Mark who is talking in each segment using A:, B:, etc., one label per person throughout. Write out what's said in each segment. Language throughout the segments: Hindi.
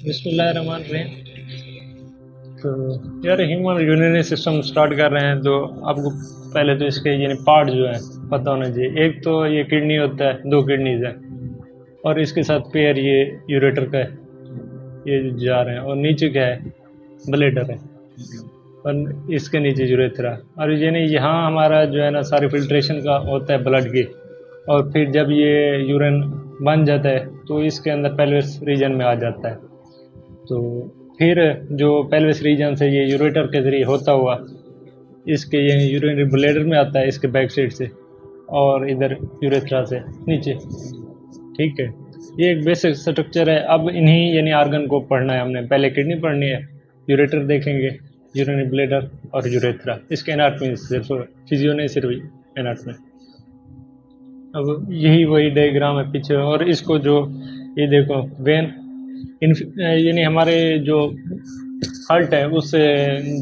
A: बिस्मिल्लाहिर्रहमानिर्रहीम। तो यार ह्यूमन यूरिनरी सिस्टम स्टार्ट कर रहे हैं, तो आपको पहले तो इसके यानी पार्ट जो है पता होना चाहिए। एक तो ये किडनी होता है, 2 किडनीज है और इसके साथ पेयर ये यूरेटर का है, ये जा रहे हैं। और नीचे क्या है, ब्लेडर है और इसके नीचे यूरेथ्रा। और यानी यहाँ हमारा जो है ना सारी फिल्ट्रेशन का होता है ब्लड की। और फिर जब ये यूरिन बन जाता है तो इसके अंदर पेल्विस रीजन में आ जाता है। तो फिर जो पेल्विस रीजन से ये यूरेटर के जरिए होता हुआ इसके ये यूरिनरी ब्लैडर में आता है, इसके बैक साइड से, और इधर यूरेथ्रा से नीचे। ठीक है, ये एक बेसिक स्ट्रक्चर है। अब इन्हीं यानी आर्गन को पढ़ना है हमने। पहले किडनी पढ़नी है, यूरेटर देखेंगे, यूरिनरी ब्लैडर और यूरेथ्रा। इसके एनाटॉमी सिर्फ फिजियो नहीं, सिर्फ एनाटॉमी। अब यही वही डायग्राम है पीछे। और इसको जो ये देखो वेन यानी हमारे जो हार्ट है उससे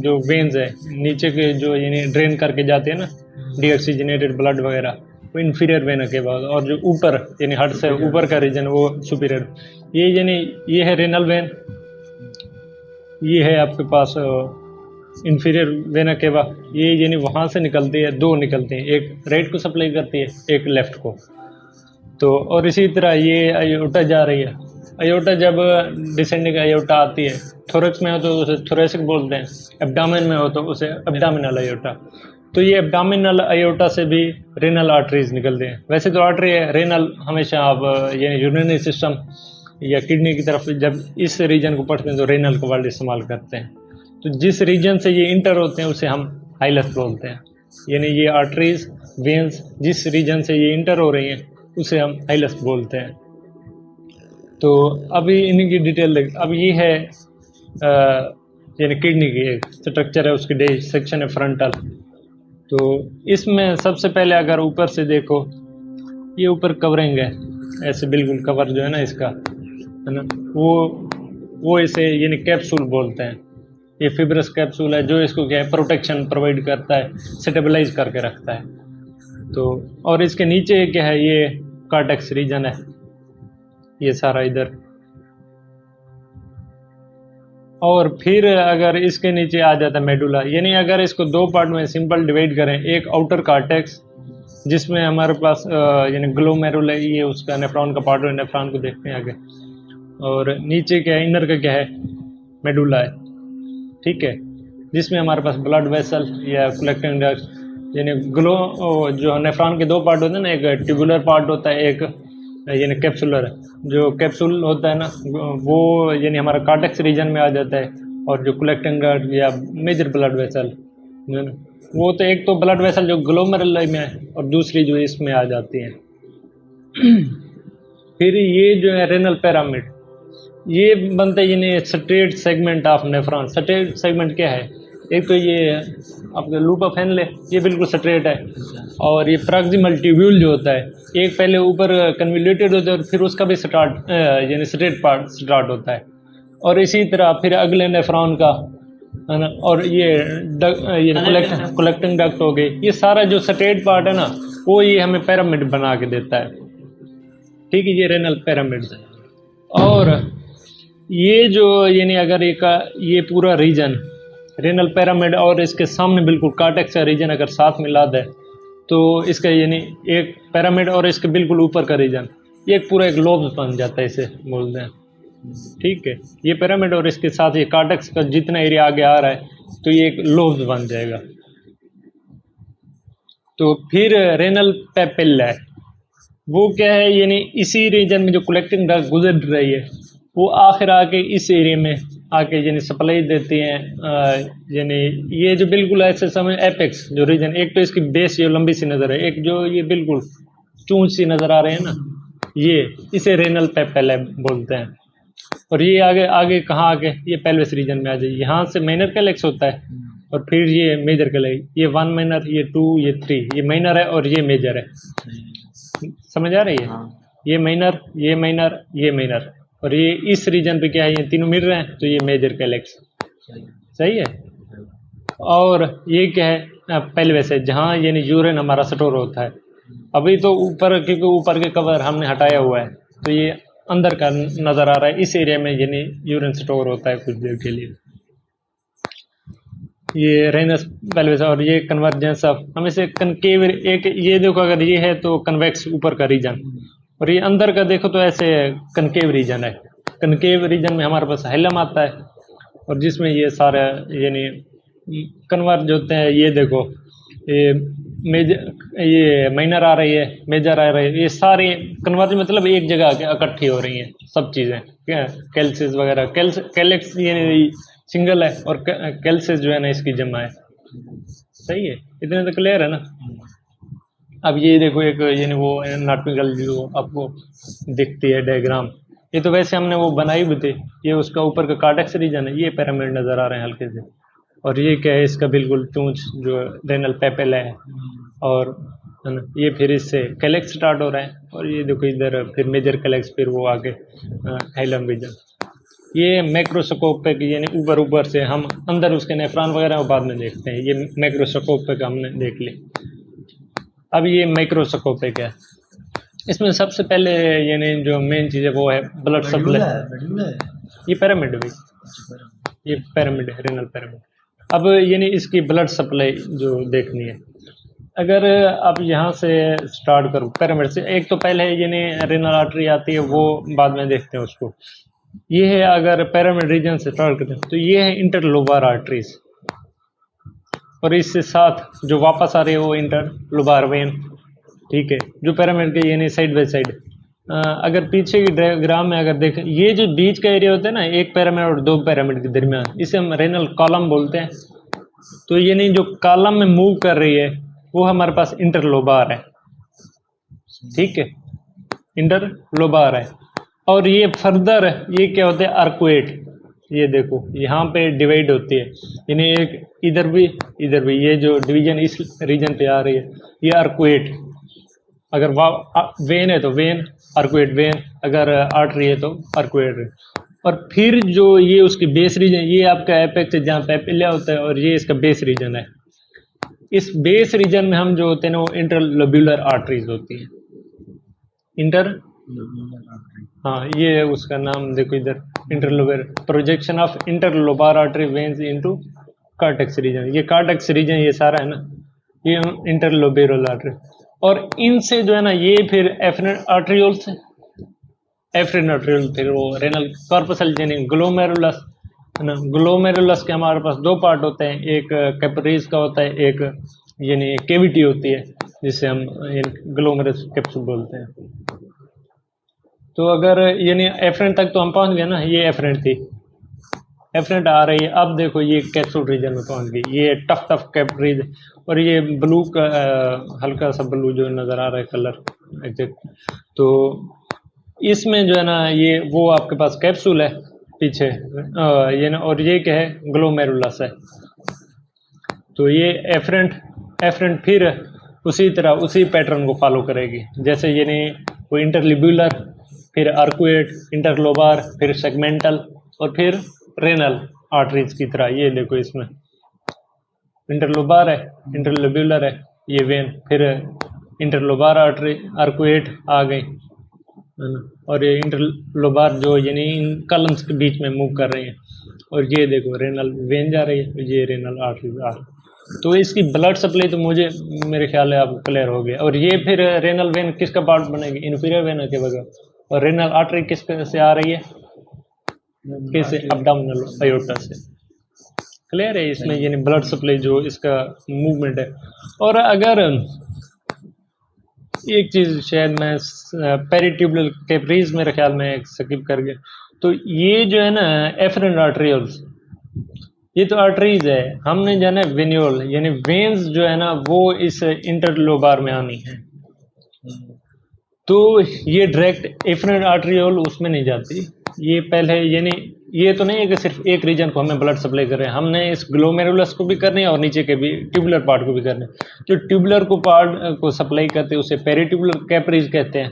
A: जो वेन्स है नीचे के जो यानी ड्रेन करके जाते हैं ना डीऑक्सीजनेटेड ब्लड वगैरह, वो इन्फीरियर वेन के बाद। और जो ऊपर यानी हार्ट से ऊपर का रीजन वो सुपीरियर। ये यानी ये है रेनल वेन, ये है आपके पास इन्फीरियर वेना केवा। ये यानी वहाँ से निकलती है, 2 निकलती हैं, एक राइट को सप्लाई करती है, एक लेफ्ट को। तो और इसी तरह ये अयोटा जा रही है। अयोटा जब डिसेंडिंग अयोटा आती है, थोरक्स में हो तो उसे थोरेसिक बोलते हैं, एब्डामेन में हो तो उसे एब्डामिनल अयोटा। तो ये एब्डामिनल अयोटा से भी रेनल आर्टरीज निकलते हैं। वैसे तो आर्टरी है, रेनल हमेशा आप ये यूरिनरी सिस्टम या किडनी की तरफ जब इस रीजन को पढ़ते हैं तो रेनल का वर्ड इस्तेमाल करते हैं। तो जिस रीजन से ये इंटर होते हैं उसे हम हाइलस बोलते हैं। यानी ये आर्टरीज वेन्स जिस रीजन से ये इंटर हो रही हैं उसे हम हाइलस बोलते हैं। तो अभी इनकी डिटेल देख। अब ये है यानी किडनी की एक स्ट्रक्चर है, उसकी डे सेक्शन है फ्रंटल। तो इसमें सबसे पहले अगर ऊपर से देखो, ये ऊपर कवरिंग है, ऐसे बिल्कुल कवर जो है ना इसका, है ना, वो इसे यानी कैप्सूल बोलते हैं। ये फिब्रस कैप्सूल है जो इसको क्या है प्रोटेक्शन प्रोवाइड करता है, स्टेबलाइज करके रखता है। तो और इसके नीचे क्या है, ये कार्टेक्स रीजन है, ये सारा इधर। और फिर अगर इसके नीचे आ जाता है मेडुला। यानी अगर इसको 2 पार्ट में सिंपल डिवाइड करें, एक आउटर कार्टेक्स जिसमें हमारे पास यानी ग्लोमेरुला, ये उसका नेफ्रॉन का पार्ट है, नेफ्रॉन को देखते हैं आगे। और नीचे क्या है, इनर का क्या है, मेडुला है, ठीक है, जिसमें हमारे पास ब्लड वेसल या कलेक्टिंग डक्ट। यानी जो नेफ्रॉन के 2 पार्ट होते हैं ना, एक ट्यूबुलर पार्ट होता है, एक यानी कैप्सुलर। जो कैप्सूल होता है ना वो यानी हमारा कार्टेक्स रीजन में आ जाता है। और जो कलेक्टिंग डक्ट या मेजर ब्लड वेसल, वो तो एक तो ब्लड वेसल जो ग्लोमेरुलाई में है और दूसरी जो इसमें आ जाती है। फिर ये जो है रेनल पिरामिड, ये बनता है यानी straight segment of nephron. Straight segment क्या है, एक तो ये आपका लूप ऑफ हेनले, ये बिल्कुल स्ट्रेट है। और ये प्रॉक्सिमल ट्यूब्यूल जो होता है, एक पहले ऊपर कन्वोल्यूटेड होता है और फिर उसका भी स्टार्ट यानी स्ट्रेट पार्ट स्टार्ट होता है। और इसी तरह फिर अगले नेफ्रॉन का, है ना, और ये कलेक्टिंग डक्ट हो गई। ये सारा जो स्ट्रेट पार्ट है ना वो ये हमें पिरामिड बना के देता है, ठीक है, ये रेनल पिरामिड। और ये जो यानी अगर ये पूरा रीजन रेनल पिरामिड और इसके सामने बिल्कुल कार्टेक्स का रीजन अगर साथ मिला दे तो इसका यानी एक पिरामिड और इसके बिल्कुल ऊपर का रीजन, ये पूरा एक लोब्स बन जाता है, इसे बोलते हैं, ठीक है। ये पिरामिड और इसके साथ ये कार्टेक्स का जितना एरिया आगे आ रहा है तो ये एक लोब्स बन जाएगा। तो फिर रेनल पेपिल्ला है, वो क्या है, यानी इसी रीजन में जो कलेक्टिंग डक्ट गुजर रही है वो आखिर आके इस एरिया में आके यानी सप्लाई देती हैं। यानी ये जो बिल्कुल ऐसे समय एपेक्स जो रीजन, एक तो इसकी बेस जो लंबी सी नज़र है, एक जो ये बिल्कुल चूंच सी नज़र आ रहे हैं ना, ये इसे रेनल पेपिल्ला बोलते हैं। और ये आगे आगे कहाँ आके ये पेल्विस रीजन में आ जाए। यहाँ से माइनर कैलेक्स होता है और फिर ये मेजर कैलेक्स, ये 1 माइनर, ये 2, ये 3, ये माइनर है और ये मेजर है। समझ आ रही है, ये माइनर, ये माइनर, ये माइनर, और ये इस रीजन पे क्या है, ये तीनों मिल रहे हैं तो ये मेजर कैलेक्स, सही है। और ये क्या है, पेल्विस है, जहाँ यानी यूरिन हमारा स्टोर होता है। अभी तो ऊपर, क्योंकि ऊपर के कवर हमने हटाया हुआ है तो ये अंदर का नज़र आ रहा है, इस एरिया में यानी यूरिन स्टोर होता है कुछ देर के लिए। ये रेनस पेल्विस और ये कन्वर्जेंस ऑफ, हम इसे कनकेव, एक ये देखो अगर ये है तो कन्वेक्स ऊपर का रीजन, और ये अंदर का देखो तो ऐसे कनकेव रीजन है। कनकेव रीजन में हमारे पास हाइलम आता है, और जिसमें ये सारे यानी कन्वर्ज होते हैं। ये देखो ये मेजर, ये माइनर आ रही है, मेजर आ रही है, ये सारे कन्वर्ज मतलब एक जगह आके इकट्ठी हो रही हैं सब चीज़ें, क्या कैल्सिस वगैरह, कैलेक्स ये सिंगल है और कैल्सिस जो है ना इसकी जमा है। सही है, इतने तो क्लियर है ना। अब ये देखो एक यानी वो एनाटॉमिकल जो आपको दिखती है डायग्राम, ये तो वैसे हमने वो बनाई भी थी। ये उसका ऊपर का कार्टेक्स रीजन है, ये पिरामिड नज़र आ रहे हैं हल्के से, और ये क्या है इसका बिल्कुल चूंच जो रेनल पेपेला है, और है ना ये फिर इससे कैलेक्स स्टार्ट हो रहा है, और ये देखो इधर फिर मेजर कैलेक्स, फिर वो आगे हाइलम रीजन। ये मैक्रोस्कोप पे यानी ऊपर ऊपर से, हम अंदर उसके नेफ्रॉन वगैरह बाद में देखते हैं। ये मैक्रोस्कोप पे का हमने देख ली। अब ये माइक्रोस्कोप पे क्या है, इसमें सबसे पहले यानी जो मेन चीज़ है वो है ब्लड सप्लाई। ये पिरामिड भी, ये पिरामिड है, रेनल पिरामिड। अब यानी इसकी ब्लड सप्लाई जो देखनी है, अगर आप यहाँ से स्टार्ट करो पिरामिड से, एक तो पहले यानी रेनल आर्टरी आती है, वो बाद में देखते हैं उसको। ये है, अगर पिरामिड रीजन से स्टार्ट करते हैं तो ये है इंटरलोबार आर्टरीज, और इससे साथ जो वापस आ रही है वो इंटरलोबार वेन। ठीक है, जो पिरामिड के यानी साइड बाय साइड। अगर पीछे की डायग्राम में अगर देखें, ये जो बीच का एरिया होता है ना, एक पिरामिड और दो पिरामिड के दरमियान, इसे हम रेनल कॉलम बोलते हैं। तो यानी जो कॉलम में मूव कर रही है वो हमारे पास इंटरलोबार है। ठीक है, इंटरलोबार है। और ये फर्दर ये क्या होते हैं, आर्कुएट। ये देखो यहाँ पे डिवाइड होती है, यानी एक इधर भी इधर भी, ये जो डिवीजन इस रीजन पे आ रही है ये आर्कुएट। अगर वेन है तो वेन, आर्कुएट वेन, अगर आर्टरी है तो आर्कुएट। और फिर जो ये उसकी बेस रीजन, ये आपका एपेक्स है जहाँ पेपिला होता है, और ये इसका बेस रीजन है। इस बेस रीजन में हम जो होते हैं ना वो इंटरलोब्यूलर आर्टरीज होती है। हाँ, ये उसका नाम देखो इधर, interlobar, projection of interlobar artery veins into cortex region. ये कार्टेक्स रीजन ये सारा है ना, ये इंटरलोबेरल आर्टरी। और इनसे जो है ना ये फिर एफरेंट आर्टरियोल्स, एफरेंट आर्टरियोल, फिर वो रेनल कॉर्पसल यानी ग्लोमेरुलस है ना। ग्लोमेरुलस के हमारे पास दो पार्ट होते हैं, एक कैपिलरीज का होता है, एक यानी केविटी होती है जिसे हम ग्लोमेरुलस कैप्सूल बोलते हैं। तो अगर यानी एफरेंट तक तो हम पहुंच गए ना, ये एफरेंट थी, एफरेंट आ रही है। अब देखो ये कैप्सूल रीजन में पहुंच गई, ये टफ टफ कैपरीज, और ये ब्लू का हल्का सा ब्लू जो नज़र आ रहा है कलर एग्जैक्ट, तो इसमें जो है ना ये वो आपके पास कैप्सूल है पीछे, ये ना, और ये क्या है, ग्लोमेरुलस है। तो ये एफरेंट फिर उसी तरह उसी पैटर्न को फॉलो करेगी, जैसे यानी वो इंटरलिब्यूलर, फिर आर्कुएट, इंटरलोबार, फिर सेगमेंटल, और फिर रेनल आर्टरीज की तरह। ये देखो इसमें इंटरलोबार है, इंटरलिब्यूलर है, ये वेन, फिर इंटरलोबार आर्टरी, आर्कुएट आ गई है ना, और ये इंटरलोबार जो यानी इन कॉलम्स के बीच में मूव कर रही है, और ये देखो रेनल वेन जा रही है, ये रेनल आर्टरी आ रही। तो इसकी ब्लड सप्लाई तो मुझे मेरे ख्याल है आपको क्लियर हो गया। और ये फिर रेनल वेन किसका पार्ट बनेगी, इन्फीरियर वेना के बगैर, और रेनल आर्टरी किस से आ रही है, किस अब्डोमिनल अयोर्टा से। क्लियर है इसमें, यानी ब्लड सप्लाई जो इसका मूवमेंट है। और अगर एक चीज शायद मैं पेरिट्यूबुलर कैपरीज मेरे ख्याल में स्किप कर गया, तो ये जो है ना एफरेंट आर्टरियोल्स, ये तो आर्टरीज है, हमने जाना है वेन्यूल यानी वेन्स जो है ना वो इस इंटरलोबार में आनी है। तो ये डायरेक्ट एफरेंट आर्टरियोल उसमें नहीं जाती, ये पहले यानी ये तो नहीं है कि सिर्फ एक रीजन को हमें ब्लड सप्लाई कर रहे हैं, हमने इस ग्लोमेरुलस को भी करनी है और नीचे के भी ट्यूबुलर पार्ट को भी करना है। जो ट्यूबुलर को पार्ट को सप्लाई करते हैं उसे पेरिट्यूबुलर कैपरीज कहते हैं,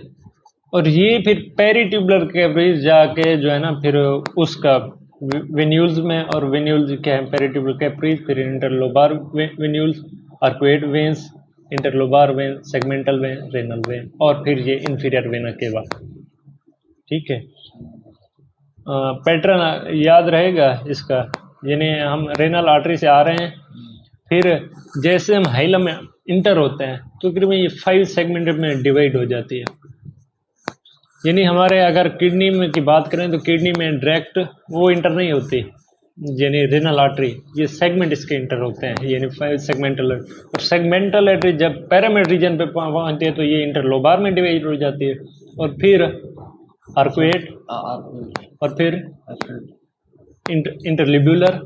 A: और ये फिर पेरिट्यूबुलर कैपरीज जाके जो है ना फिर उसका वेन्यूल्स में, और वेन्यूल्स क्या है, पेरिट्यूबुलर कैपरीज, फिर interlobar venules, arcuate veins, interlobar vein, segmental when, renal vein, और फिर ये इंफीरियर वेना के बाद। ठीक है। पैटर्न याद रहेगा इसका, यानी हम रेनल आर्टरी से आ रहे हैं, फिर जैसे हम हाइलम में इंटर होते हैं तो तकरीबन ये 5 सेगमेंट में डिवाइड हो जाती है। यानी हमारे अगर किडनी में की बात करें तो किडनी में डायरेक्ट वो इंटर नहीं होती, यानी रेनल आर्टरी, ये सेगमेंट इसके इंटर होते हैं, यानी 5 सेगमेंटल। और सेगमेंटल आर्टरी जब पैरामिड रीजन पे पहुंचती है तो ये इंटरलोबार में डिवाइड हो जाती है, और फिर आर्कुएट, और फिर इंटरलिब्यूलर,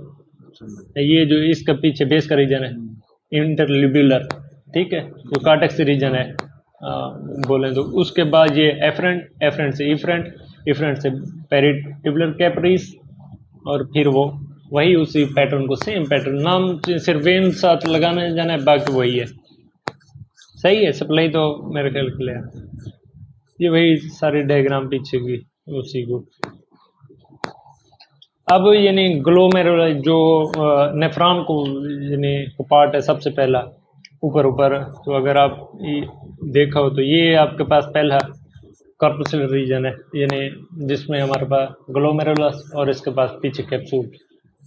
A: ये जो इसका पीछे बेस का रीजन है इंटरलिब्यूलर, ठीक है, जो कार्टेक्स रीजन है बोलें तो। उसके बाद ये एफरेंट, एफरेंट से इफरेंट, इफरेंट से पेरिटिबुलर कैपरीज, और फिर वो वही उसी पैटर्न को, सेम पैटर्न, नाम सिर्फ वेन साथ लगाने जाना है, बाकी वही है। सही है, सप्लाई तो मेरे ख्याल क्लियर। ये वही सारी डायग्राम पीछे की उसी को। अब यानी ग्लोमेरुलर जो नेफ्रॉन को यानी पार्ट है सबसे पहला ऊपर ऊपर, तो अगर आप देखा हो तो ये आपके पास पहला कॉर्पस्कुलर रीजन है, यानी जिसमें हमारे पास ग्लोमेरुलस और इसके पास पीछे कैप्सूल।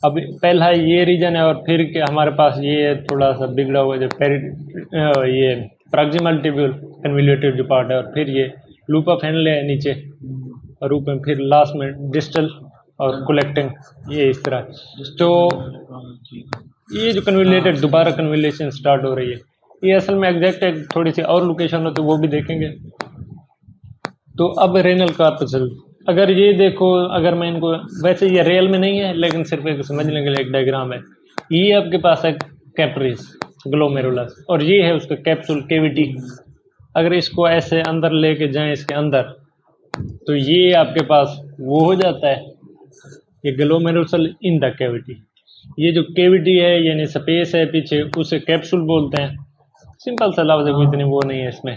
A: अब पहला ये रीजन है, और फिर क्या हमारे पास ये थोड़ा सा बिगड़ा हुआ जो ये प्रॉक्सिमल ट्यूब्यूल कन्वोल्यूटेड जो पार्ट है, और फिर ये लूप ऑफ हेनले है नीचे, और ऊपर में फिर लास्ट में डिस्टल और कलेक्टिंग, ये इस तरह। तो ये जो कन्वोल्यूटेड दोबारा कन्वोल्यूशन स्टार्ट हो रही है, ये असल में एग्जैक्ट है, थोड़ी सी और लोकेशन हो तो वो भी देखेंगे। तो अब रेनल कॉर्पस्कुल, अगर ये देखो, अगर मैं इनको, वैसे ये रियल में नहीं है लेकिन सिर्फ एक समझने के लिए एक डायग्राम है। ये आपके पास है कैपरीज ग्लोमेरुलस, और ये है उसका कैप्सूल कैविटी। अगर इसको ऐसे अंदर लेके जाएं इसके अंदर, तो ये आपके पास वो हो जाता है, ये ग्लोमेरुलस इन द कैविटी। ये जो कैविटी है यानी स्पेस है पीछे, उसे कैप्सूल बोलते हैं। सिंपल सा लफ्ज़ है, कोई इतनी वो नहीं है इसमें।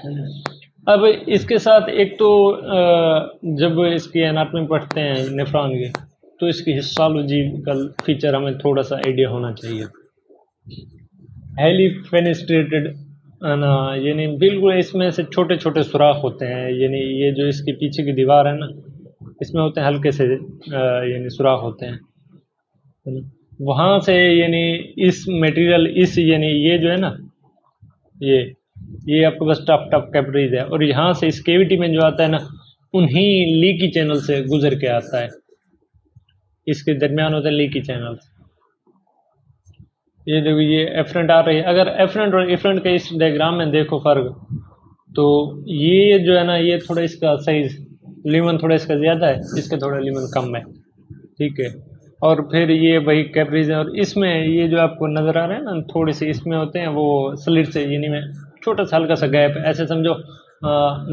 A: अब इसके साथ एक तो जब इसकी एनाटॉमी पढ़ते हैं नेफ्रॉन की, तो इसकी हिस्टोलॉजिकल फीचर हमें थोड़ा सा आइडिया होना चाहिए। हाईली फेनेस्ट्रेटेड यानी बिल्कुल इसमें से छोटे छोटे सुराख होते हैं, यानी ये जो इसकी पीछे की दीवार है ना, इसमें होते हैं हल्के से यानी सुराख होते हैं, है ना। वहाँ से यानी इस मटेरियल, इस यानी ये जो है ना, ये आपके पास टफ कैपरीज है, और यहाँ से इस कैविटी में जो आता है ना, उन्हीं लीकी चैनल से गुजर के आता है, इसके दरमियान होते हैं लीकी चैनल। ये देखो ये एफरेंट आ रही है। अगर एफरेंट और इफरेंट के इस डायग्राम में देखो फर्क, तो ये जो है ना, ये थोड़ा इसका साइज लीमन थोड़ा इसका ज़्यादा है, इसका थोड़ा लीमन कम है, ठीक है। और फिर ये वही कैपरीज है, और इसमें ये जो आपको नज़र आ रहा है ना, थोड़ी सी इसमें होते हैं वो स्लिट से, यानी में छोटा सा हल्का सा गैप है, ऐसे समझो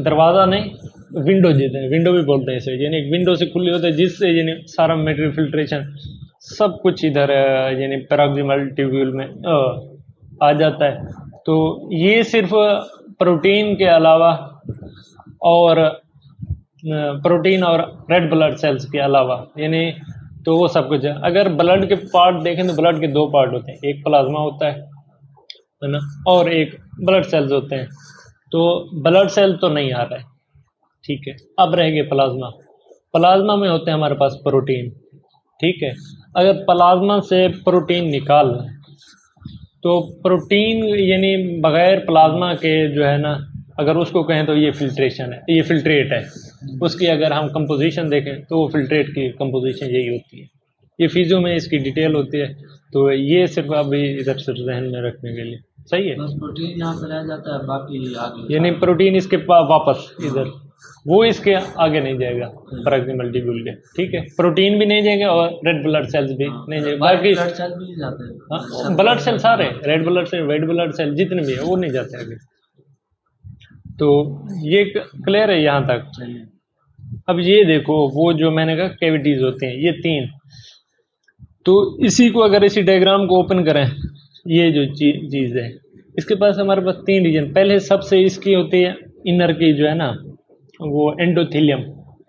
A: दरवाज़ा नहीं, विंडो देते हैं, विंडो भी बोलते हैं इसे, यानी विंडो से खुली होती है, जिससे यानी सारा मटेरियल फिल्ट्रेशन सब कुछ इधर यानी पैराक्सिमल ट्यूब्यूल में आ जाता है। तो ये सिर्फ प्रोटीन के अलावा, और प्रोटीन और रेड ब्लड सेल्स के अलावा, यानी तो वो सब कुछ है। अगर ब्लड के पार्ट देखें तो ब्लड के 2 पार्ट होते हैं, एक प्लाज्मा होता है ना, और एक ब्लड सेल्स होते हैं। तो ब्लड सेल तो नहीं आ रहा है, ठीक है। अब रह गए प्लाज्मा। प्लाज्मा में होते हैं हमारे पास प्रोटीन, ठीक है। अगर प्लाज्मा से प्रोटीन निकाल लें, तो प्रोटीन यानी बगैर प्लाज्मा के जो है ना, अगर उसको कहें तो ये फिल्ट्रेशन है, ये फिल्ट्रेट है। उसकी अगर हम कंपोजिशन देखें तो वो फिल्ट्रेट की कंपोजिशन यही होती है। ये फिजियो में इसकी डिटेल होती है, तो ये सिर्फ अभी इधर से जहन में रखने के लिए सही है।
B: बस प्रोटीन यहाँ पे रह जाता है, बाकी आगे
A: यानी प्रोटीन इसके वापस इधर, वो इसके आगे नहीं जाएगा प्रॉक्सिमल ट्यूब्यूल के, ठीक है। प्रोटीन भी नहीं जाएगा और रेड ब्लड सेल्स भी नहीं जाएगा, बाकी
B: ब्लड सेल भी जाते हैं,
A: ब्लड सेल सारे, red blood cell, white blood cell जितने भी है वो नहीं जाते आगे। तो ये क्लियर है यहाँ तक। अब ये देखो, वो जो मैंने कहा कैविटीज होते हैं ये 3, तो इसी को अगर इसी डायग्राम को ओपन करें, ये जो चीज़ है, इसके पास हमारे पास 3 रीजन। पहले सबसे इसकी होती है इनर की जो है ना, वो एंडोथीलियम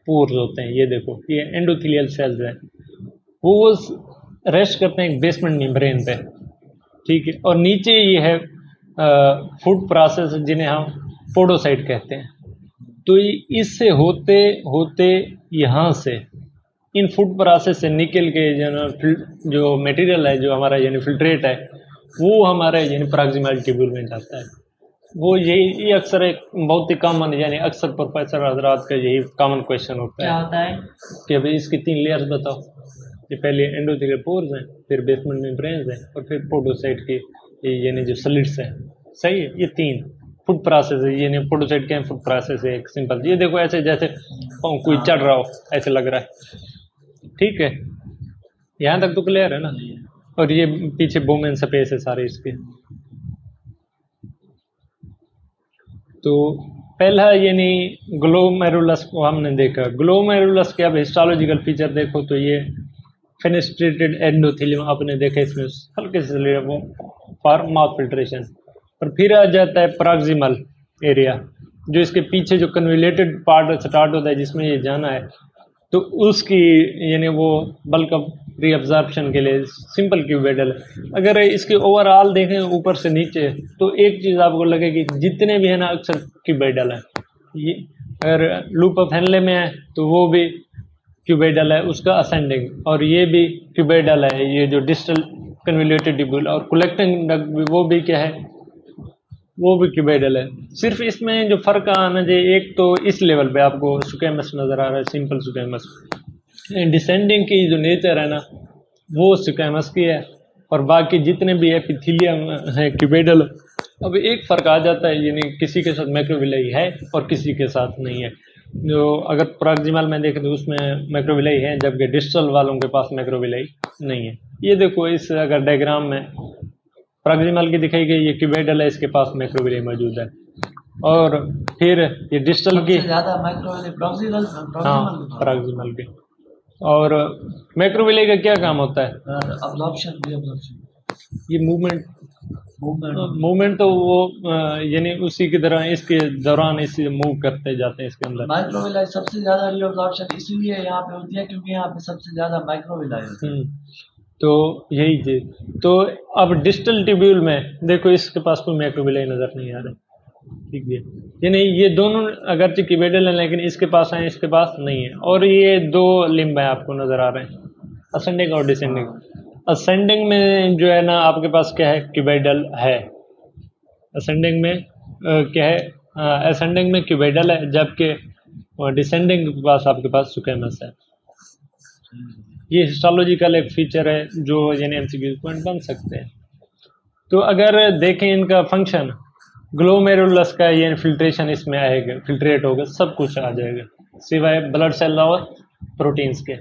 A: पोर्स होते हैं। ये देखो ये एंडोथीलियल सेल्स हैं, वो रेस्ट करते हैं एक बेसमेंट मेम्ब्रेन पे, ठीक है। और नीचे ये है फूड प्रोसेस जिन्हें हम पोडोसाइट कहते हैं। तो इससे होते होते यहाँ से इन फूड प्रोसेस से निकल के जो मटेरियल है जो हमारा यानी फिल्ट्रेट है वो हमारे यानी प्रॉक्सिमल ट्यूब्यूल में जाता है। वो यही अक्सर एक बहुत ही कॉमन यानी अक्सर प्रोफेसर हजरात का यही कॉमन क्वेश्चन होता
B: क्या
A: है
B: होता है
A: कि अभी इसकी 3 लेयर्स बताओ। ये पहले एंडोथेलियल पोर्स हैं, फिर बेसमेंट मेम्ब्रेन्स हैं और फिर पोडोसाइट की यानी जो सलिड्स हैं। सही है, ये 3 फूड प्रोसेस है। यानी पोडोसाइट क्या है, फूड प्रोसेस है एक सिंपल। ये देखो ऐसे जैसे कोई चढ़ रहा हो ऐसे लग रहा है, ठीक है। यहाँ तक तो क्लियर है ना। और ये पीछे बोमेन स्पेस है सारे इसके। तो पहला यानी ग्लोमेरुलस को हमने देखा। ग्लोमेरुलस के अब हिस्टोलॉजिकल फीचर देखो तो ये फेनेस्ट्रेटेड एंडोथेलियम आपने देखा, इसमें हल्के से वो फॉर माउथ फिल्ट्रेशन। और फिर आ जाता है प्रॉक्सिमल एरिया, जो इसके पीछे जो कन्वुलेटेड पार्ट स्टार्ट होता है जिसमें ये जाना है, तो उसकी यानी वो बल्क ऑफ रीअब्जॉर्प्शन के लिए सिंपल क्यूबेडल है। अगर इसके ओवरऑल देखें ऊपर से नीचे तो एक चीज़ आपको लगेगी जितने भी है ना अक्सर क्यूबेडल है। ये अगर लूप ऑफ हेनले में है तो वो भी क्यूबेडल है उसका असेंडिंग, और ये भी क्यूबेडल है ये जो डिस्टल कन्वुलेटेड ट्यूब्यूल। और कलेक्टिंग डक्ट भी वो भी क्या है, वो भी क्यूबेडल है। सिर्फ इसमें जो फ़र्क आना चाहिए, एक तो इस लेवल पे आपको स्क्वेमस नज़र आ रहा है, सिंपल स्क्वेमस। डिसेंडिंग की जो नेचर है ना वो स्क्वेमस की है, और बाकी जितने भी एपिथेलियम है क्यूबेडल। अब एक फ़र्क आ जाता है, यानी किसी के साथ मैक्रोविलाई है और किसी के साथ नहीं है। जो अगर प्रॉक्सिमल में देखें तो उसमें मैक्रोविलाई है, जबकि डिस्टल वालों के पास मैक्रोविलाई नहीं है। ये देखो इस अगर डायग्राम में प्रॉक्सिमल की दिखाई गई ये क्यूबेडल है, इसके पास मैक्रोविलाई मौजूद है। और फिर ये डिस्टल की
B: ज़्यादा माइक्रोवेव प्रॉक्सिमल
A: हाँ प्रॉक्सिमल की। और मैक्रोविलाई का क्या काम होता है,
B: अब्जॉर्प्शन।
A: ये मूवमेंट तो वो यानी उसी की तरह इसके दौरान इसे मूव करते जाते हैं इसके अंदर।
B: माइक्रोवेव सबसे ज़्यादा रीअब्जॉर्प्शन इसलिए यहाँ पे होती है क्योंकि यहाँ पे सबसे ज़्यादा माइक्रोवेव है।
A: तो यही चीज। तो अब डिस्टल ट्यूब्यूल में देखो इसके पास कोई मैक्रोविलाई नजर नहीं आ रहा, ठीक है। यानी ये दोनों अगरचे क्यूबेडल हैं लेकिन इसके पास है इसके पास नहीं है। और ये 2 लिम्ब है आपको नजर आ रहे हैं, असेंडिंग और डिसेंडिंग। असेंडिंग में जो है ना आपके पास क्या है, क्यूबेडल है। असेंडिंग में क्या है, असेंडिंग में क्यूबेडल है, जबकि डिसेंडिंग के पास आपके पास स्क्वेमस है। ये हिस्टोलॉजिकल एक फीचर है जो यानी एमसीक्यू पॉइंट बन सकते हैं। तो अगर देखें इनका फंक्शन, ग्लोमेरुलस का यानी फिल्ट्रेशन इसमें आएगा, फिल्ट्रेट होगा, सब कुछ आ जाएगा सिवाय ब्लड सेल और प्रोटीन्स के।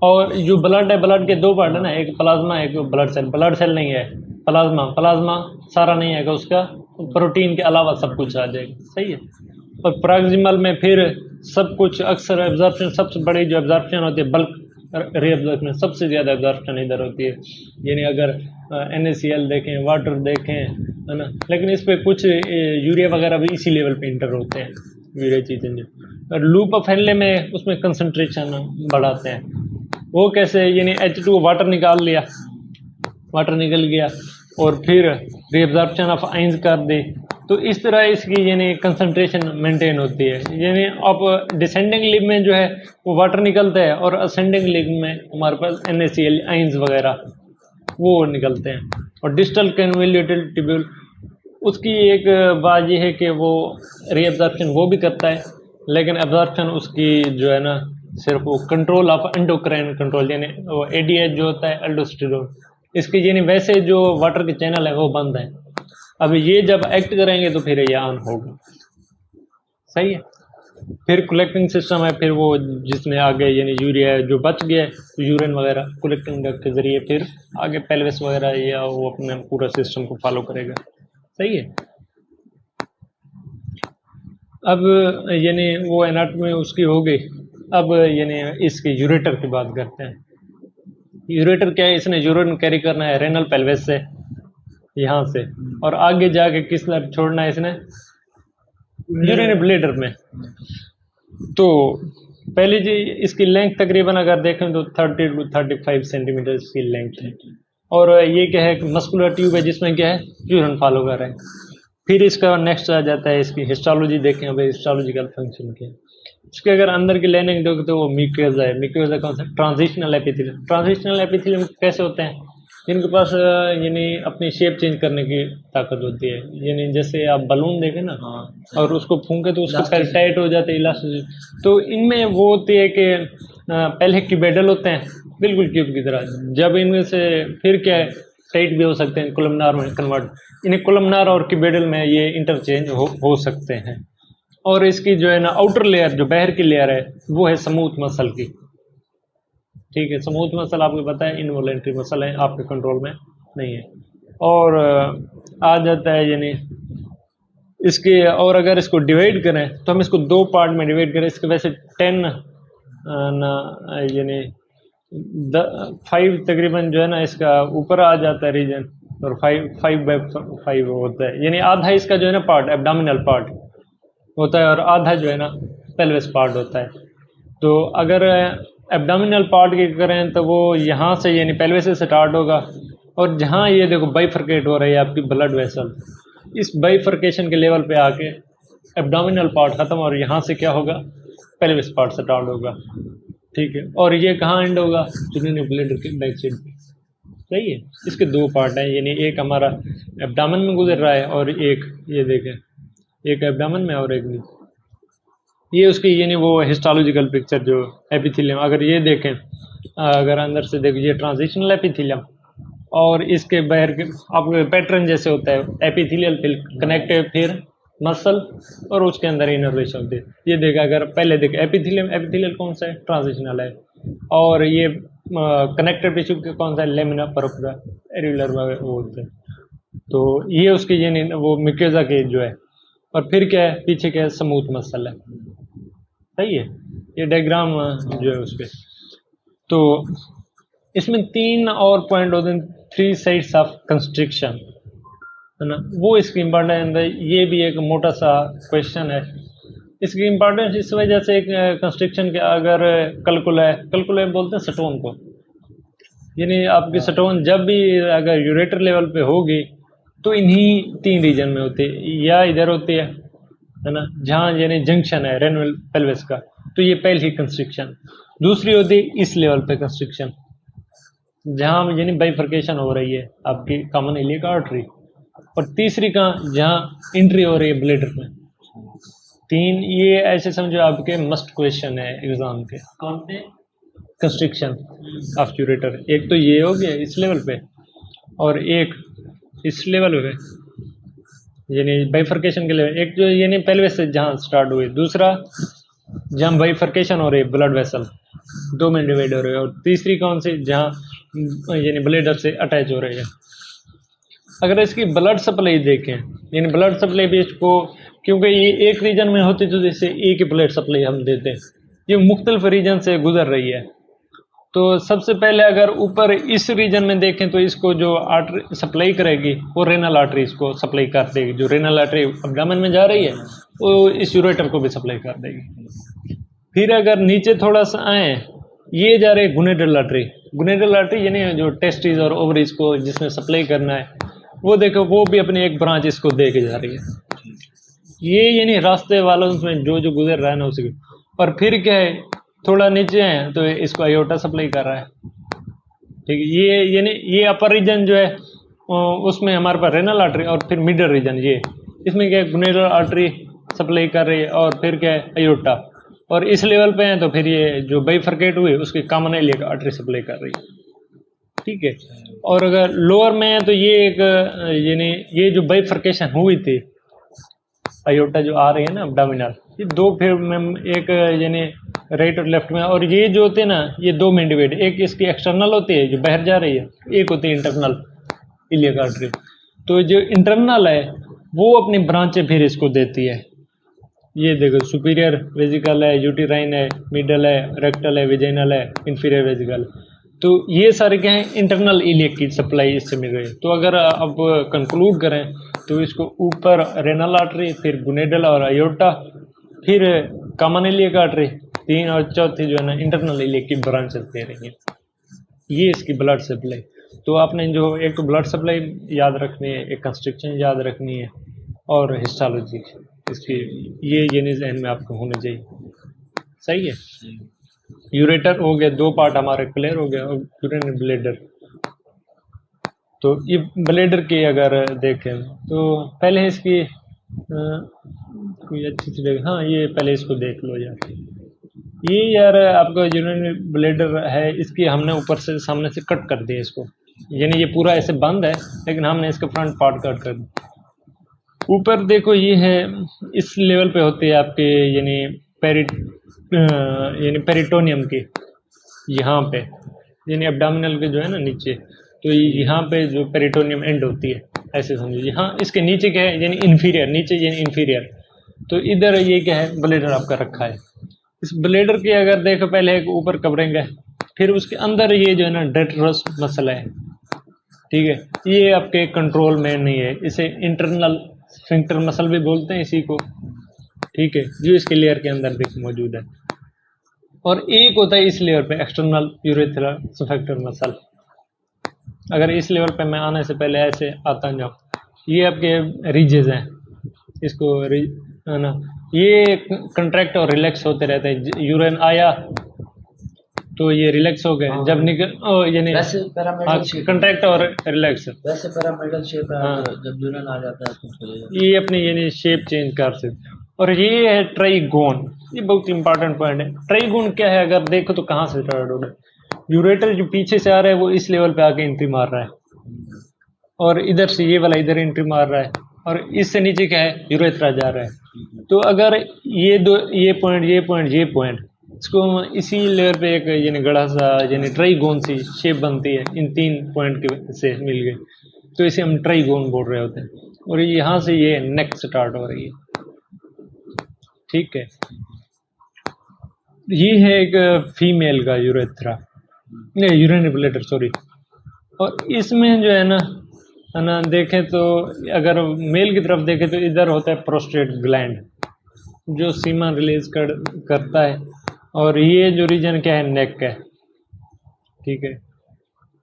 A: और जो ब्लड है, ब्लड के 2 पार्ट है ना, एक प्लाज्मा एक ब्लड सेल। ब्लड सेल नहीं है, प्लाज्मा सारा नहीं आएगा उसका, प्रोटीन के अलावा सब कुछ आ जाएगा, सही है। और प्रॉक्सिमल में फिर सब कुछ अक्सर एब्जॉर्प्शन, सबसे बड़ी जो एब्जॉर्प्शन होती है बल्क रीअब्जॉर्प्शन, सबसे ज़्यादा एब्जॉर्प्शन इधर होती है। यानी अगर NaCl देखें, वाटर देखें, है ना, लेकिन इस पर कुछ यूरिया वगैरह भी इसी लेवल पे इंटर होते हैं, यूरिया चीज़ें जो। और लूप ऑफ हेनले में उसमें कंसंट्रेशन बढ़ाते हैं। वो कैसे, यानी H2 वाटर निकाल लिया, वाटर निकल गया और फिर रीअब्जॉर्प्शन ऑफ आयंस कर दी, तो इस तरह इसकी यानी कंसंट्रेशन मेंटेन होती है। यानी अब डिसेंडिंग लिम्ब में जो है वो वाटर निकलता है, और असेंडिंग लिम्ब में हमारे पास NaCl आयंस वगैरह वो निकलते हैं। और डिस्टल कन्वोल्यूटेड ट्यूब्यूल, उसकी एक बात ये है कि वो रीअब्जॉर्प्शन वो भी करता है, लेकिन एब्जॉर्प्शन उसकी जो है ना सिर्फ वो कंट्रोल ऑफ एंडोक्राइन कंट्रोल, यानी वो ADH जो होता है एल्डोस्टेरोन, इसके यानी वैसे जो वाटर के चैनल है वो बंद है। अब ये जब एक्ट करेंगे तो फिर ये ऑन होगा, सही है। फिर कलेक्टिंग सिस्टम है, फिर वो जिसमें आगे यानी यूरिया जो बच गया तो यूरिन वगैरह कलेक्टिंग डक्ट के जरिए फिर आगे पेल्विस वगैरह या वो अपने पूरा सिस्टम को फॉलो करेगा, सही है। अब यानी वो एनाटॉमी उसकी हो गई। अब यानी इसके यूरेटर की बात करते हैं। यूरेटर क्या है, इसने यूरिन कैरी करना है रेनल पेल्विस से, यहाँ से, और आगे जाके किस तरफ छोड़ना है इसने, यूरिनरी ब्लैडर में। तो पहली जी इसकी लेंथ तकरीबन अगर देखें तो 30 to 35 सेंटीमीटर की लेंथ है। और ये क्या है, मस्कुलर ट्यूब है जिसमें क्या है यूरिन फॉलो कर रहे हैं। फिर इसका नेक्स्ट आ जाता है इसकी हिस्टोलॉजी। देखें अब हिस्टोलॉजिकल फंक्शन क्या है इसके। अगर अंदर की लाइनिंग देखो तो वो म्यूकोसा है। म्यूकोसा कौन सा? Transitional epithelium. ट्रांजिशनल एपिथेलियम कैसे होते हैं? जिनके पास यानी अपनी शेप चेंज करने की ताकत होती है। यानी जैसे आप बलून देखें ना, और उसको फूंके तो उसके पैर टाइट हो जाते हैं, इलास्टिक। तो इनमें वो होती है कि पहले क्यूबेडल होते हैं बिल्कुल क्यूब की तरह। जब इनमें से फिर क्या है, टाइट भी हो सकते हैं, कोलमनार में कन्वर्ट। इन्हें कोलमनार और क्यूबेडल में ये इंटरचेंज हो सकते हैं। और इसकी जो है ना आउटर लेयर, जो बाहर की लेयर है, वो है स्मूथ मसल की। ठीक है, स्मूथ मसल आपको पता है इनवॉलेंट्री मसल है, आपके कंट्रोल में नहीं है। और आ जाता है यानी इसके। और अगर इसको डिवाइड करें तो हम इसको दो पार्ट में डिवाइड करें। इसके वैसे 10 यानी 5 तकरीबन जो है ना इसका ऊपर आ जाता है रीजन, और 5/5 होता है। यानी आधा इसका जो है ना पार्ट एब्डोमिनल पार्ट होता है, और आधा जो है ना पेल्विस पार्ट होता है। तो अगर एब्डोमिनल पार्ट की करें तो वो यहाँ से यानी पेल्विस से स्टार्ट होगा, और जहाँ ये देखो बाइफरकेट हो रही है आपकी ब्लड वेसल, इस बाइफरकेशन के लेवल पे आके एब्डोमिनल पार्ट खत्म, और यहाँ से क्या होगा, पेल्विस पार्ट स्टार्ट होगा। ठीक है, और ये कहाँ एंड होगा? यूरिनरी ब्लैडर के बैक साइड पे। सही है। इसके दो पार्ट हैं, यानी एक हमारा एब्डोमेन में गुजर रहा है, और एक ये देखें, एक एब्डोमेन में और एक नहीं। ये उसकी यानी वो हिस्टोलॉजिकल पिक्चर जो एपिथेलियम। अगर ये देखें, अगर अंदर से देखो, ये ट्रांजिशनल एपिथेलियम, और इसके बाहर के आपको पैटर्न जैसे होता है एपिथेलियल, फिर कनेक्टिव, फिर मसल, और उसके अंदर इनर्वेशन होती है। ये देखा, अगर पहले देखे एपिथेलियम, एपिथेलियल कौन सा है? ट्रांजिशनल है। और ये कनेक्टिव टिश्यू के कौन सा है? लेमिना प्रोप्रा एरिकुलर वो होते हैं। तो ये उसके यानी वो म्यूकोसा के जो है। और फिर क्या है पीछे, क्या है? स्मूथ मसल है। सही है। ये डायग्राम जो है उस पर। तो इसमें 3 और पॉइंट होते हैं, 3 साइड्स ऑफ कंस्ट्रिक्शन, है ना, वो इसकी इम्पोर्टेंस है। ये भी एक मोटा सा क्वेश्चन है। इसकी इम्पोर्टेंस इस वजह से, एक कंस्ट्रिक्शन के अगर कलकुला बोलते हैं स्टोन को, यानी आपकी स्टोन जब भी अगर यूरेटर लेवल पे होगी तो इन्हीं 3 रीजन में होती है, या इधर होती है ना, जहाँ यानी जंक्शन है रेनल पेल्विस का, तो ये पहली कंस्ट्रिक्शन। दूसरी होती है इस लेवल पे कंस्ट्रिक्शन, जहाँ यानी बाइफरकेशन हो रही है आपकी कॉमन इलियक आर्टरी। और तीसरी कहाँ? जहाँ एंट्री हो रही है ब्लैडर में। 3 ये ऐसे समझो आपके मस्ट क्वेश्चन है एग्जाम के।
B: कौन से?
A: Constriction of ureter. एक तो ये हो गया इस लेवल पे, और एक इस लेवल पे यानी बाइफरकेशन के लेवल। एक जो यानी पेल्विस से जहाँ स्टार्ट हुई, दूसरा जहाँ बाइफरकेशन हो रही है ब्लड वेसल, 2 में डिवाइड हो रही है, और तीसरी कौन सी? जहाँ यानी ब्लैडर से अटैच हो रही है। अगर इसकी ब्लड सप्लाई देखें, यानी ब्लड सप्लाई भी इसको, क्योंकि ये एक रीजन में होती तो जैसे एक ही ब्लड सप्लाई हम देते हैं, ये मुख्तलिफ रीजन से गुजर रही है। तो सबसे पहले अगर ऊपर इस रीजन में देखें तो इसको जो आर्टरी सप्लाई करेगी वो रेनल आर्टरी इसको सप्लाई कर देगी। जो रेनल आर्टरी एब्डोमेन में जा रही है वो इस यूरेटर को भी सप्लाई कर देगी। फिर अगर नीचे थोड़ा सा आए, ये जा रही है गुनेडल आर्टरी। गुनेडल आर्टरी यानी जो टेस्टिस और ओवरीज को जिसमें सप्लाई करना है, वो देखो वो भी अपनी एक ब्रांच इसको दे के जा रही है। ये यानी रास्ते वालों में जो जो गुजर रहा है ना उसी। और फिर क्या है, थोड़ा नीचे है तो इसको आयोटा सप्लाई कर रहा है। ठीक है, ये यानी ये अपर रीजन जो है उसमें हमारे पास रेनल आर्टरी, और फिर मिडल रीजन ये, इसमें क्या है गुनेडल आर्टरी सप्लाई कर रही है, और फिर क्या है आयोटा। और इस लेवल पे है तो फिर ये जो बाइफरकेट हुई उसकी कॉमन इलियक आर्टरी सप्लाई कर रही है। ठीक है, और अगर लोअर में है तो ये एक यानी ये जो बाइफरकेशन हुई थी आयोटा जो आ रही है ना एब्डोमिनल, ये 2 फिर में एक यानी राइट और लेफ्ट में, और ये जो होते हैं ना ये 2 में डिवाइड, एक इसकी एक्सटर्नल होती है जो बाहर जा रही है, एक होती है इंटरनल इलियक आर्टरी। तो जो इंटरनल है वो अपनी ब्रांचें फिर इसको देती है। ये देखो सुपीरियर वेजिकल है, यूटिराइन है, मिडल है, रेक्टल है, विजाइनल है, इंफीरियर वेजिकल। तो ये सारे क्या है इंटरनल इलियक की सप्लाई इससे मिल रही है। तो अगर अब कंक्लूड करें तो इसको ऊपर रेनल आर्टरी, फिर गुनेडल और आयोटा, फिर कॉमन इलियक आर्टरी 3, और चौथी जो है ना इंटरनल इलियक की ब्रांचेस दे रही हैं। ये इसकी ब्लड सप्लाई। तो आपने जो एक तो ब्लड सप्लाई याद रखनी है, एक कंस्ट्रिक्शन याद रखनी है, और हिस्टोलॉजी इसकी, ये यानी जहन में आपको होने चाहिए। सही है। यूरेटर हो गया, 2 पार्ट हमारे क्लियर हो गया। और यूरिनरी ब्लैडर, तो ये ब्लैडर की अगर देखें तो पहले इसकी कोई अच्छी सी जगह, हाँ ये पहले इसको देख लो यार। ये यार आपका यूरिनरी ब्लैडर है, इसकी हमने ऊपर से सामने से कट कर दिया इसको, यानी ये पूरा ऐसे बंद है लेकिन हमने इसका फ्रंट पार्ट कट कर दिया। ऊपर देखो ये है, इस लेवल पे होती है आपके यानी पेरिटोनियम की, यहाँ पे यानी एब्डोमिनल के जो है ना नीचे, तो यहाँ पे जो पेरिटोनियम एंड होती है ऐसे समझो। यहाँ इसके नीचे क्या है, यानी इन्फीरियर, नीचे यानी इन्फीरियर, तो इधर ये क्या है, ब्लैडर आपका रखा है। इस ब्लैडर की अगर देखो पहले एक ऊपर कवरिंग है, फिर उसके अंदर ये जो है ना डेट्रस मसल है, ठीक है। ये आपके कंट्रोल में नहीं है, इसे इंटरनल स्फिंक्टर मसल भी बोलते हैं इसी को, ठीक है, जो इसके लेयर के अंदर देखो मौजूद है। और एक होता है इस लेयर पे एक्सटर्नल यूरेथ्रल स्फिंक्टर मसल। अगर इस लेवल पे मैं आने से पहले ऐसे आता जाऊँ, ये आपके रिजेस हैं, इसको है ना, ये कंट्रैक्ट और रिलैक्स होते रहते हैं। यूरिन आया तो ये रिलैक्स हो गए, जब निकल यानी कंट्रैक्ट और रिलैक्स,
B: वैसे पिरामिडल शेप है।
A: हाँ।
B: जब यूरिन आ जाता है तो
A: ये अपनी यानी शेप चेंज कर सकते। और ये है ट्राइगोन, ये बहुत इंपॉर्टेंट पॉइंट है। ट्राइगोन क्या है, अगर देखो तो कहाँ से स्टार्ट हो रहा है, यूरेटर जो पीछे से आ रहा है वो इस लेवल पे आके एंट्री मार रहा है, और इधर से ये वाला इधर एंट्री मार रहा है, और इससे नीचे क्या है, यूरेथ्रा जा रहा है। तो अगर ये दो, ये पॉइंट इसको इसी लेयर पे एक यानी गड़ा सा यानी ट्राइगोन सी शेप बनती है, इन 3 पॉइंट के से मिल गए, तो इसे हम ट्राइगोन बोल रहे होते हैं। और यहाँ से ये नेक स्टार्ट हो रही है, ठीक है। ये है एक फीमेल का यूरेथ्रा, नहीं यूरिनरी ब्लैडर सॉरी। और इसमें जो है ना देखें तो, अगर मेल की तरफ देखें तो इधर होता है प्रोस्टेट ग्लैंड, जो सीमन रिलीज करता है। और ये जो रीजन क्या है, नेक है, ठीक है।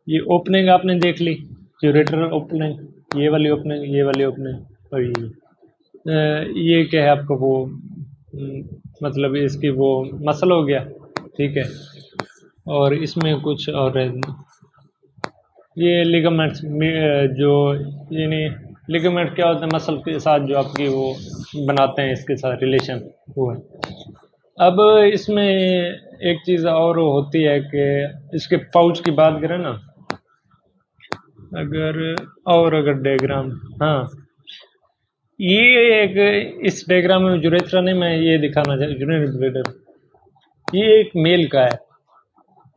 A: ये ओपनिंग आपने देख ली, यूरेटर ओपनिंग, ये वाली ओपनिंग, ये वाली ओपनिंग, और ये क्या है आपको वो मतलब इसकी वो मसल हो गया, ठीक है। और इसमें कुछ और ये लिगामेंट्स, जो यानी लिगामेंट क्या होता है, मसल के साथ जो आपकी वो बनाते हैं, इसके साथ रिलेशन वो है। अब इसमें एक चीज़ और होती है कि इसके पाउच की बात करें ना, अगर डायग्राम, हाँ ये एक, इस डायग्राम में यूरेथ्रा नहीं, मैं ये दिखाना चाहता हूँ यूरिनरी ब्लैडर, ये एक मेल का है।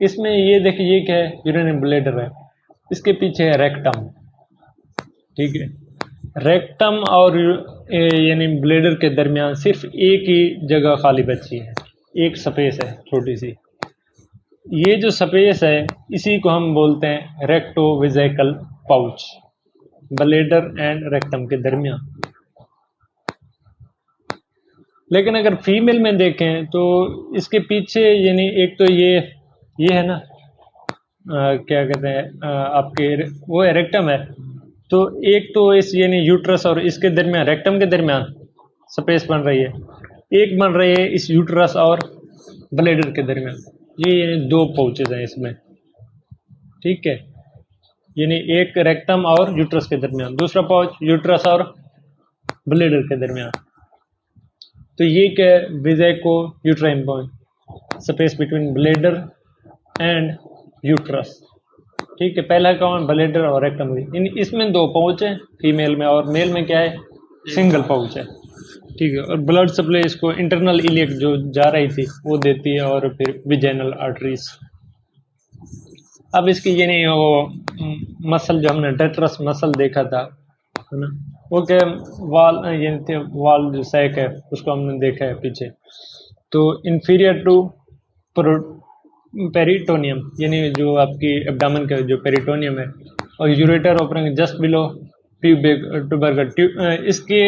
A: इसमें ये देखिए, ये क्या है, यूरिनरी ब्लैडर है, इसके पीछे है रेक्टम, ठीक है। रेक्टम और यानी ब्लैडर के दरमियान सिर्फ एक ही जगह खाली बची है, एक स्पेस है छोटी सी। ये जो स्पेस है इसी को हम बोलते हैं रेक्टोवेजिकल पाउच, ब्लैडर एंड रेक्टम के दरमियान। लेकिन अगर फीमेल में देखें तो इसके पीछे यानी एक तो ये है ना, क्या कहते हैं आपके, वो है रेक्टम है, तो एक तो इस यानी यूट्रस और इसके दरमियान, रेक्टम के दरमियान स्पेस बन रही है, एक बन रही है इस यूट्रस और ब्लैडर के दरमियान। ये यानी 2 पाउचेज हैं इसमें, ठीक है। यानी एक रेक्टम और यूट्रस के दरमियान, दूसरा पाउच यूट्रस और ब्लैडर के दरमियान। तो ये क्या है, vesico uterine point, space between bladder and uterus, ठीक है। पहला कौन, ब्लैडर और रेक्टम, इसमें 2 पाउच है फीमेल में, और मेल में क्या है, सिंगल पाउच है, ठीक है। और ब्लड सप्लाई इसको इंटरनल इलियक जो जा रही थी वो देती है, और फिर विजाइनल आर्टरीज। अब इसकी यानी वो मसल जो हमने डेट्रस मसल देखा था, है ना, वो क्या वाल यानी वाल जो सैक है उसको हमने देखा है पीछे, तो इंफीरियर टू पेरिटोनियम, यानी जो आपकी एब्डामन का जो पेरिटोनियम है, और ureter opening just below pubic tubercle. इसके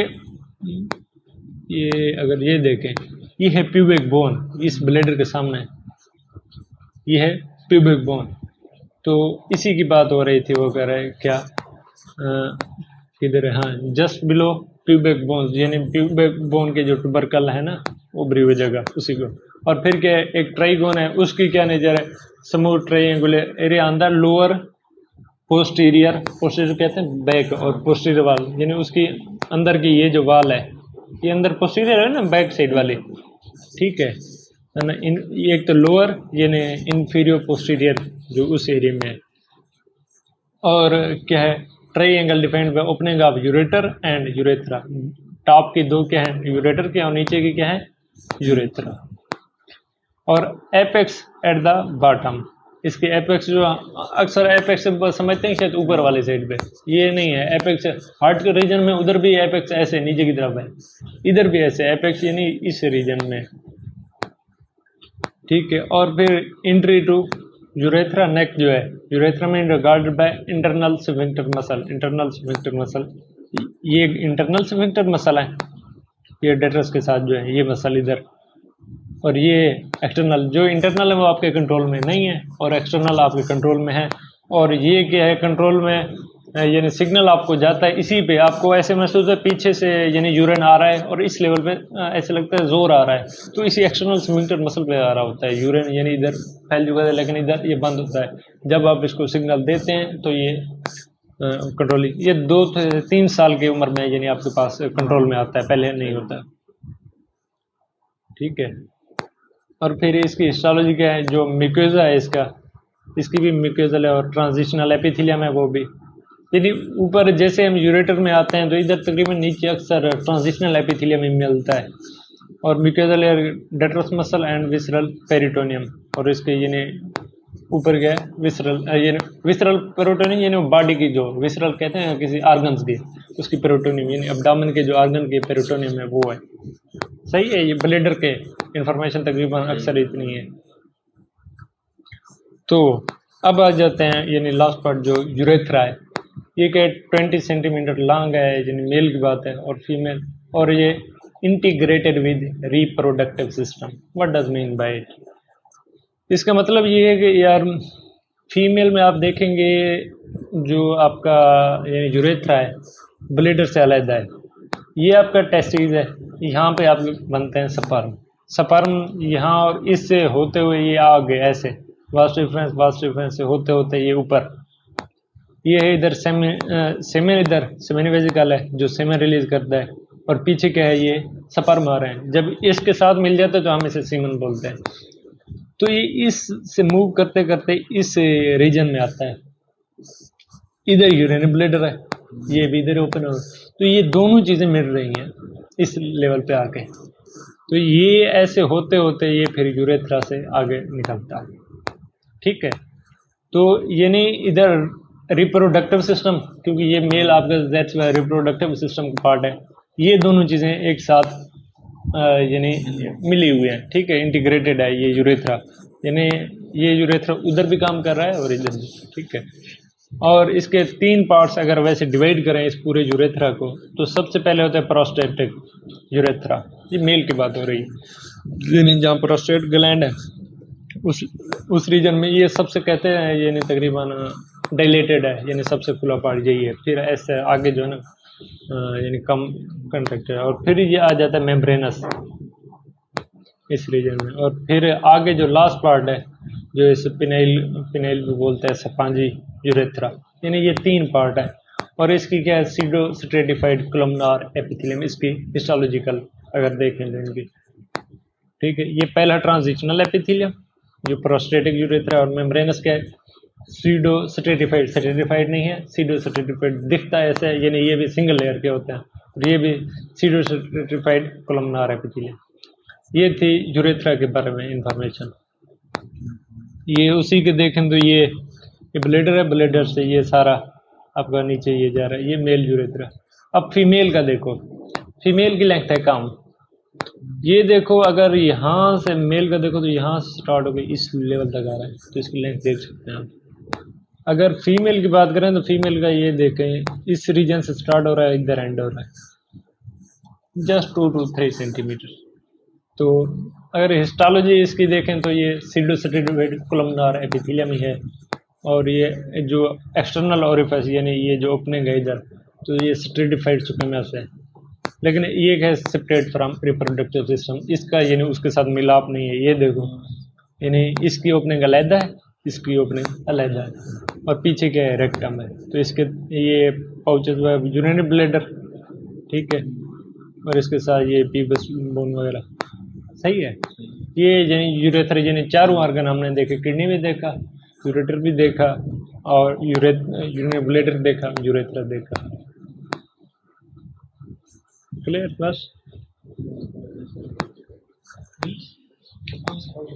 A: ये अगर ये देखें, ये है प्यूबिक बोन, इस ब्लैडर के सामने ये है प्यूबिक बोन, तो इसी की बात हो रही थी। वो कह रहे हैं क्या, किधर है, हाँ जस्ट बिलो प्यूबिक बोन, यानी प्यूबिक बोन के जो टुबरकल है ना उभरी हुई जगह उसी को। और फिर क्या है, एक ट्राइगोन है, उसकी क्या नेचर है, स्मूथ ट्रायंगुलर एरिया अंदर लोअर पोस्टीरियर, पोस्टीरियर कहते हैं बैक, और पोस्टीरियर वाल यानी उसकी अंदर की ये जो वाल है ये अंदर पोस्टीरियर है ना बैक साइड वाली, ठीक है ना। एक तो लोअर यानी इंफीरियर पोस्टीरियर जो उस एरिया में है। और क्या है, triangle defined by opening of ureter and urethra. Top की दो क्या है यूरेटर के, और नीचे की क्या है यूरेथ्रा। और एपेक्स एट द बॉटम, इसके एपेक्स जो अक्सर एपेक्स समझते हैं शायद ऊपर वाले साइड पे, ये नहीं है। एपेक्स हार्ट के रीजन में उधर भी एपेक्स ऐसे नीचे की तरफ है, इधर भी ऐसे एपेक्स यानी इस रीजन में, ठीक है। और फिर एंट्री टू यूरेथ्रा, नेक जो है यूरेथ्रा में guarded by internal sphincter muscle. Internal sphincter muscle, ये इंटरनल स्फिंक्टर मसल है, ये डेट्रस के साथ जो है ये मसल इधर, और ये एक्सटर्नल, जो इंटरनल है वो आपके कंट्रोल में नहीं है और एक्सटर्नल आपके कंट्रोल में है। और ये क्या है कंट्रोल में, यानी सिग्नल आपको जाता है इसी पे, आपको ऐसे महसूस है पीछे से यानी यूरिन आ रहा है और इस लेवल पे ऐसे लगता है जोर आ रहा है, तो इसी एक्सटर्नल स्फिंक्टर मसल पे आ रहा होता है यूरिन, यानी इधर फैल चुका है लेकिन इधर ये बंद होता है। जब आप इसको सिग्नल देते हैं तो ये कंट्रोल, ये 2-3 साल की उम्र में यानी आपके पास कंट्रोल में आता है, पहले नहीं होता, ठीक है। और फिर इसकी हिस्टोलॉजी क्या है, जो म्यूकोसा है इसका, इसकी भी म्यूकोजल है और ट्रांजिशनल एपिथेलियम है वो भी। यदि ऊपर जैसे हम यूरेटर में आते हैं तो इधर तकरीबन नीचे अक्सर ट्रांजिशनल एपिथेलियम ही मिलता है। और mucosal detritus muscle and visceral peritoneum, और इसके यानी ऊपर क्या है विसरल, यानी विसरल पेरिटोनियम यानी बॉडी की, जो विसरल कहते हैं किसी आर्गन्स की, उसकी पेरिटोनियम यानी अब्डामन के जो आर्गन की पेरिटोनियम है वो है। सही है, ये ब्लेडर के इंफॉर्मेशन तकरीबन अक्सर इतनी है। तो अब आ जाते हैं यानी लास्ट पार्ट जो यूरेथ्रा है, ये क्या 20 सेंटीमीटर लॉन्ग है, यानी मेल की बात है, और फीमेल, और ये integrated with reproductive system. What does mean by it, इसका मतलब ये है कि यार फीमेल में आप देखेंगे जो आपका यानी यूरेथ्रा है ब्लेडर से अलग है, ये आपका टेस्टिस है, यहाँ पे आप बनते हैं स्पर्म, स्पर्म यहाँ और इससे होते हुए ये आगे ऐसे वास्ट डिफरेंस से होते होते ये ऊपर, ये है इधर सेमेन, इधर सेमेन वेजिकल है जो सेमेन रिलीज करता है, और पीछे क्या है ये स्पर्म आ रहे हैं। जब इसके साथ मिल जाता है तो हम इसे सीमन बोलते हैं। तो ये इस से मूव करते करते इस रीजन में आता है, इधर यूरिनरी ब्लेडर है, ये भी इधर ओपन हो, तो ये दोनों चीजें मिल रही हैं इस लेवल पे आके, तो ये ऐसे होते होते ये फिर यूरेथ्रा से आगे निकलता है, ठीक है। तो यानी इधर रिप्रोडक्टिव सिस्टम, क्योंकि ये मेल आपका दैट्स वाई रिप्रोडक्टिव सिस्टम का पार्ट है, ये दोनों चीजें एक साथ यानी मिली हुई हैं, ठीक है, इंटीग्रेटेड है ये यूरेथ्रा, यानी ये यूरेथ्रा उधर भी काम कर रहा है और इधर भी, ठीक है। और इसके 3 पार्ट्स अगर वैसे डिवाइड करें इस पूरे यूरेथ्रा को, तो सबसे पहले होता है प्रोस्टेटिक यूरेथ्रा, ये मेल की बात हो रही है, यानी जहाँ प्रोस्टेट ग्लैंड है उस रीजन में ये सबसे कहते हैं यानी तकरीबन डायलेटेड है, यानी सबसे खुला पार्ट यही है। फिर ऐसे आगे जो है ना यानी कम कंट्रैक्ट है, और फिर ये आ जाता है मेम्ब्रेनस इस रीजन में, और फिर आगे जो लास्ट पार्ट है जो इस पिनाइल भी बोलते हैं सपांजी यूरेथ्रा, यानी ये 3 पार्ट है। और इसकी क्या है सीडो स्ट्रेटिफाइड कोलमनार एपिथेलियम, इसकी हिस्टोलॉजिकल अगर देखें तो इनकी, ठीक है। ये पहला ट्रांजिशनल एपिथेलियम जो प्रोस्टेटिक यूरेथ्रा, और मेम्ब्रेनस क्या है सीडो स्ट्रेटिफाइड, स्ट्रेटिफाइड नहीं है सीडो स्ट्रेटिफाइड, दिखता है ऐसे, यानी ये भी सिंगल लेयर के होते हैं, और ये भी सीडो स्ट्रेटिफाइड कोलमनार एपिथेलियम। ये थी यूरेथ्रा के बारे में इंफॉर्मेशन। ये उसी के देखें तो ये ब्लेडर है, ब्लेडर से ये सारा आपका नीचे ये जा रहा है, ये मेल यूरेथ्रा। अब फीमेल का देखो, फीमेल की लेंथ है कम, ये देखो अगर यहाँ से मेल का देखो तो यहाँ से स्टार्ट हो गई इस लेवल तक आ रहा है, तो इसकी लेंथ देख सकते हैं आप। अगर फीमेल की बात करें तो फीमेल का ये देखें इस रीजन से स्टार्ट हो रहा है, इधर एंड हो रहा है जस्ट 2 to 3 सेंटीमीटर। तो अगर हिस्टोलॉजी इसकी देखें तो ये सीडो स्ट्रेटिफाइड कोलमनार एपिथेलियम ही है, और ये जो एक्सटर्नल ओरिफिस यानी ये जो ओपनिंग है इधर, तो ये स्ट्रेटिफाइड स्क्वेमस है, लेकिन ये है सेपरेट फ्रॉम रिप्रोडक्टिव सिस्टम, इसका यानी उसके साथ मिलाप नहीं है। ये देखो यानी इसकी ओपनिंग अलहदा है, इसकी ओपनिंग अलहदा है, और पीछे क्या है, रेक्टम है। तो इसके ये पाउचेस व यूरिनरी ब्लैडर, ठीक है, और इसके साथ ये पीबस बोन वगैरह, सही है। ये यानी यूरेथ्रा यानी चारों ऑर्गन हमने देखे, किडनी भी देखा, यूरेटर भी देखा, और यूरिनरी ब्लैडर देखा, यूरेथ्रा देखा। क्लियर बस।